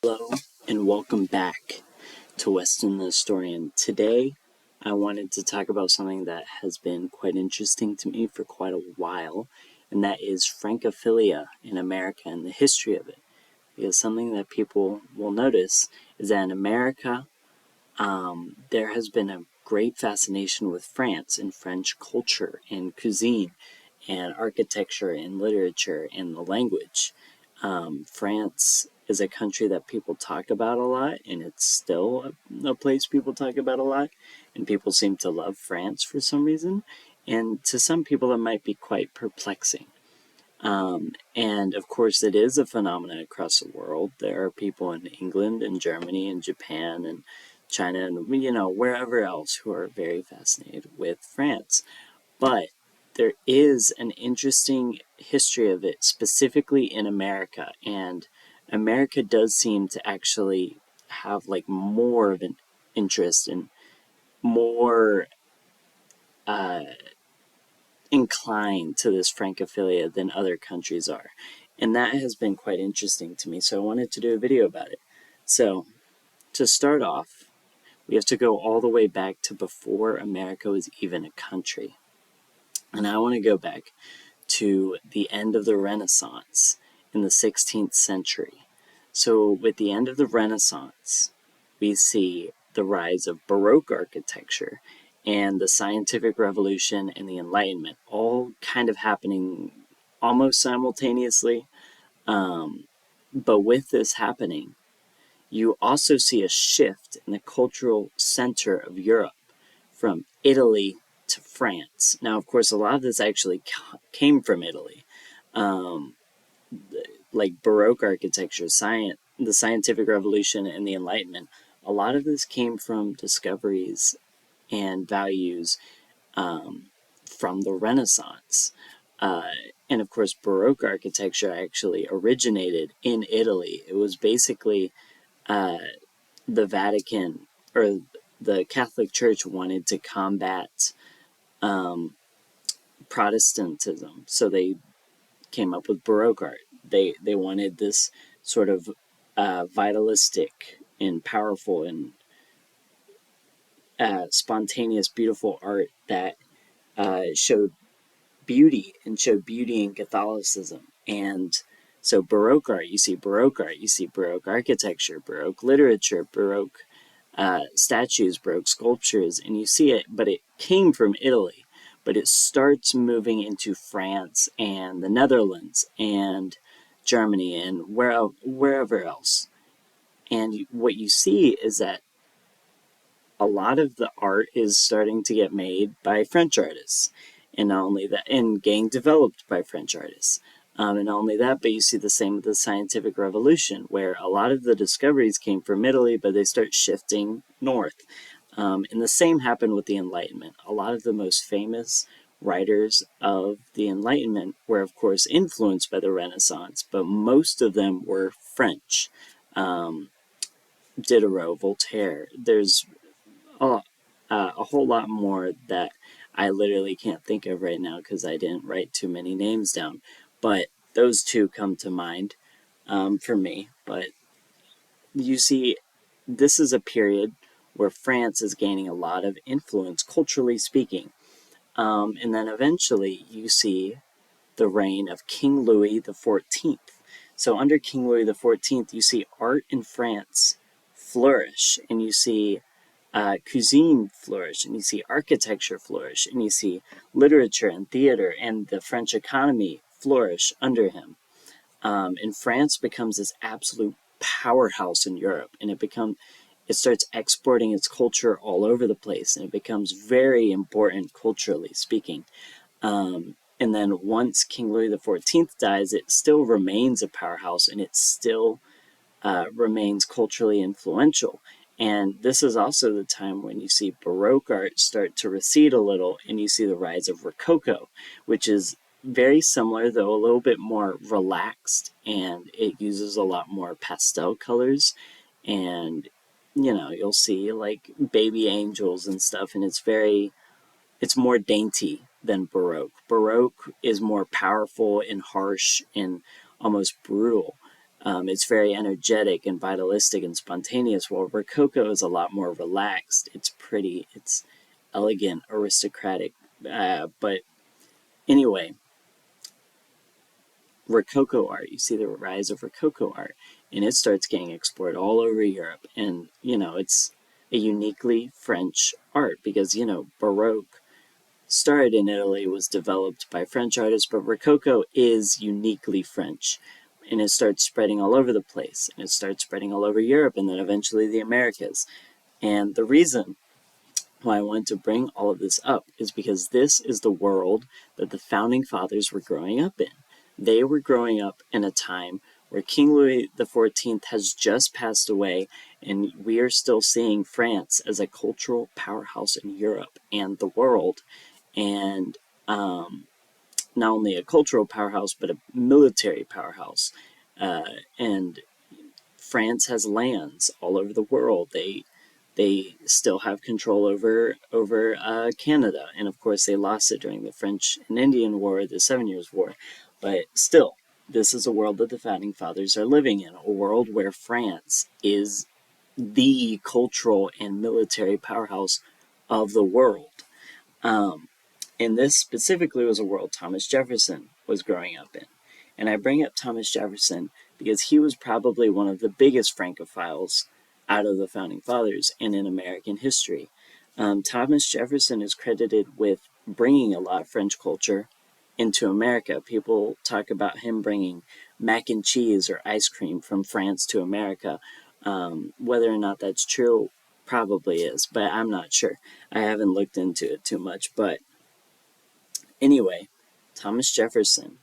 Hello and welcome back to Weston the Historian. Today I wanted to talk about something that has been quite interesting to me for quite a while, and that is Francophilia in America and the history of it. Because something that people will notice is that in America, there has been a great fascination with France and French culture and cuisine and architecture and literature and the language. France is a country that people talk about a lot, and it's still a place people talk about a lot, and people seem to love France for some reason, and to some people it might be quite perplexing. And of course, it is a phenomenon across the world. There are people in England and Germany and Japan and China and, wherever else who are very fascinated with France. But there is an interesting history of it, specifically in America. And America does seem to actually have more of an interest and more inclined to this Francophilia than other countries are. And that has been quite interesting to me, so I wanted to do a video about it. So, to start off, we have to go all the way back to before America was even a country. And I want to go back to the end of the Renaissance in the 16th century. So, with the end of the Renaissance, we see the rise of Baroque architecture and the scientific revolution and the Enlightenment, all kind of happening almost simultaneously. But with this happening, you also see a shift in the cultural center of Europe from Italy to France. Now, of course, a lot of this actually came from Italy. Like Baroque architecture, the scientific revolution, and the Enlightenment, a lot of this came from discoveries and values from the Renaissance. And of course, Baroque architecture actually originated in Italy. It was basically the Vatican, or the Catholic Church, wanted to combat Protestantism, so they came up with Baroque art. They wanted this sort of vitalistic and powerful and spontaneous, beautiful art that showed beauty in Catholicism. And so Baroque art, you see Baroque architecture, Baroque literature, Baroque statues, Baroque sculptures, and you see it, but it came from Italy. But it starts moving into France and the Netherlands and Germany and wherever else. And what you see is that a lot of the art is starting to get made by French artists. And not only that, and getting developed by French artists. And not only that, but you see the same with the scientific revolution, where a lot of the discoveries came from Italy, but they start shifting north. And the same happened with the Enlightenment. A lot of the most famous writers of the Enlightenment were, of course, influenced by the Renaissance, but most of them were French. Diderot, Voltaire. There's a whole lot more that I literally can't think of right now because I didn't write too many names down. But those two come to mind for me. But you see, this is a period where France is gaining a lot of influence, culturally speaking. And then eventually you see the reign of King Louis XIV. So under King Louis XIV, you see art in France flourish, and you see cuisine flourish, and you see architecture flourish, and you see literature and theater and the French economy flourish under him. And France becomes this absolute powerhouse in Europe, and it starts exporting its culture all over the place, and it becomes very important culturally speaking. And then once King Louis XIV dies, it still remains a powerhouse, and it still remains culturally influential. And this is also the time when you see Baroque art start to recede a little, and you see the rise of Rococo, which is very similar, though a little bit more relaxed, and it uses a lot more pastel colors, and you'll see like baby angels and stuff, and it's more dainty than Baroque. Baroque is more powerful and harsh and almost brutal. It's very energetic and vitalistic and spontaneous, while Rococo is a lot more relaxed. It's pretty, it's elegant, aristocratic. But anyway, Rococo art, you see the rise of Rococo art, and it starts getting explored all over Europe. And, it's a uniquely French art because, Baroque started in Italy, was developed by French artists, but Rococo is uniquely French. And it starts spreading all over the place, and it starts spreading all over Europe, and then eventually the Americas. And the reason why I wanted to bring all of this up is because this is the world that the founding fathers were growing up in. They were growing up in a time where King Louis XIV has just passed away, and we are still seeing France as a cultural powerhouse in Europe and the world. And not only a cultural powerhouse, but a military powerhouse. And France has lands all over the world. They still have control over Canada, and of course they lost it during the French and Indian War, the 7 Years' War. But still, this is a world that the founding fathers are living in, a world where France is the cultural and military powerhouse of the world. Um, and this specifically was a world Thomas Jefferson was growing up in. And I bring up Thomas Jefferson because he was probably one of the biggest Francophiles out of the founding fathers and in American history. Thomas Jefferson is credited with bringing a lot of French culture into America. People talk about him bringing mac and cheese or ice cream from France to America. Whether or not that's true, probably is, but I'm not sure. I haven't looked into it too much, but anyway, Thomas Jefferson,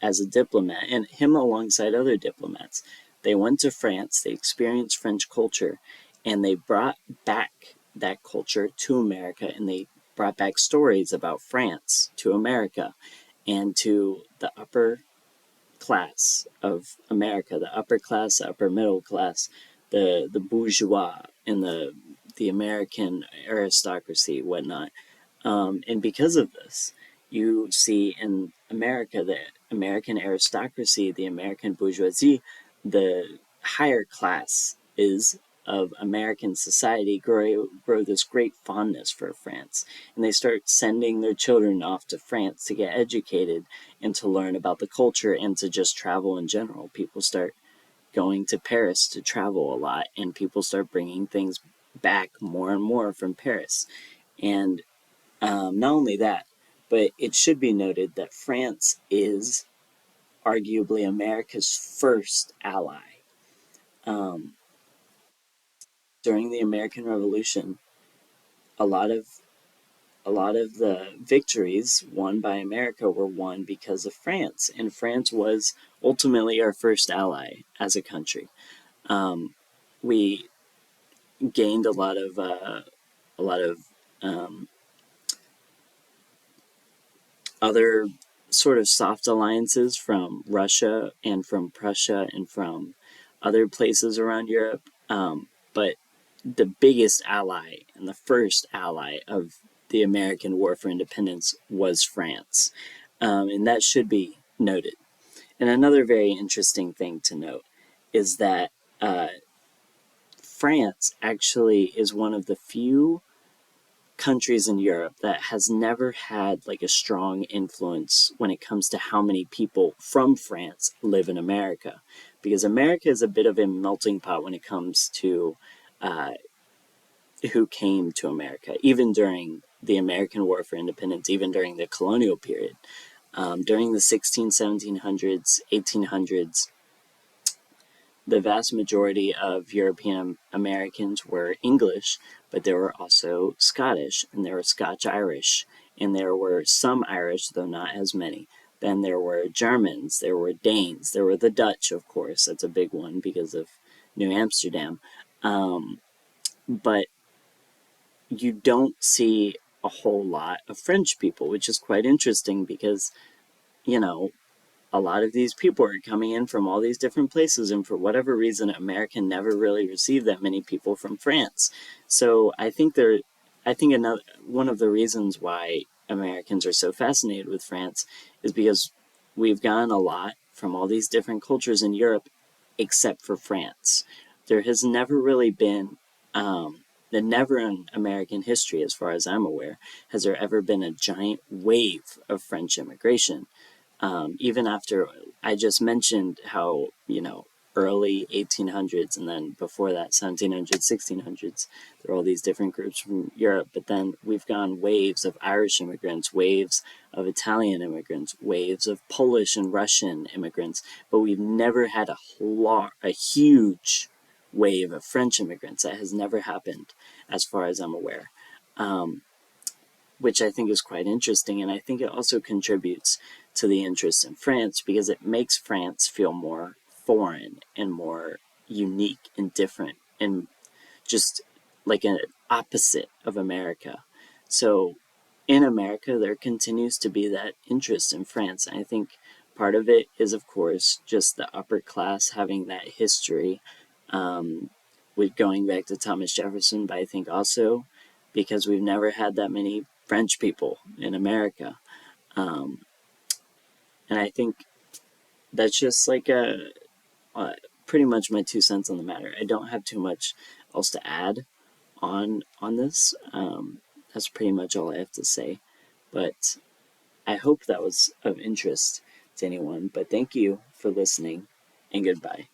as a diplomat, and him alongside other diplomats, they went to France, they experienced French culture, and they brought back that culture to America, and they brought back stories about France to America and to the upper class of America, the upper class, the upper middle class, the bourgeois, and the American aristocracy, whatnot. And because of this, you see in America the American aristocracy, the American bourgeoisie, the higher class is of American society grow this great fondness for France. And they start sending their children off to France to get educated and to learn about the culture and to just travel in general. People start going to Paris to travel a lot, and people start bringing things back more and more from Paris. And not only that, but it should be noted that France is arguably America's first ally. Um, During the American Revolution, a lot of a lot of the victories won by America were won because of France, and France was ultimately our first ally as a country. We gained a lot of um, other sort of soft alliances from Russia and from Prussia and from other places around Europe. But the biggest ally and the first ally of the American War for Independence was France. And that should be noted. And another very interesting thing to note is that uh, France actually is one of the few countries in Europe that has never had like a strong influence when it comes to how many people from France live in America, because America is a bit of a melting pot when it comes to uh, who came to America, even during the American War for Independence, even during the colonial period, during the 1700s, 1800s. The vast majority of European Americans were English, but there were also Scottish, and there were Scotch-Irish, and there were some Irish, though not as many. Then there were Germans, there were Danes, there were the Dutch, of course. That's a big one because of New Amsterdam. But you don't see a whole lot of French people, which is quite interesting because, you know, a lot of these people are coming in from all these different places, and for whatever reason, America never really received that many people from France. So I think another one of the reasons why Americans are so fascinated with France is because we've gotten a lot from all these different cultures in Europe except for France. There has never really been, never in American history, as far as I'm aware, has there ever been a giant wave of French immigration. Even after I just mentioned how, early 1800s and then before that 1700s, 1600s, there are all these different groups from Europe, but then we've gone waves of Irish immigrants, waves of Italian immigrants, waves of Polish and Russian immigrants, but we've never had a huge wave of French immigrants. That has never happened as far as I'm aware. Which I think is quite interesting. And I think it also contributes to the interest in France because it makes France feel more foreign and more unique and different and just like an opposite of America. So in America, there continues to be that interest in France. And I think part of it is, of course, just the upper class having that history with going back to Thomas Jefferson, but I think also because we've never had that many French people in America. Um, and I think that's just like pretty much my 2 cents on the matter. I don't have too much else to add on this. That's pretty much all I have to say. But I hope that was of interest to anyone. But thank you for listening, and goodbye.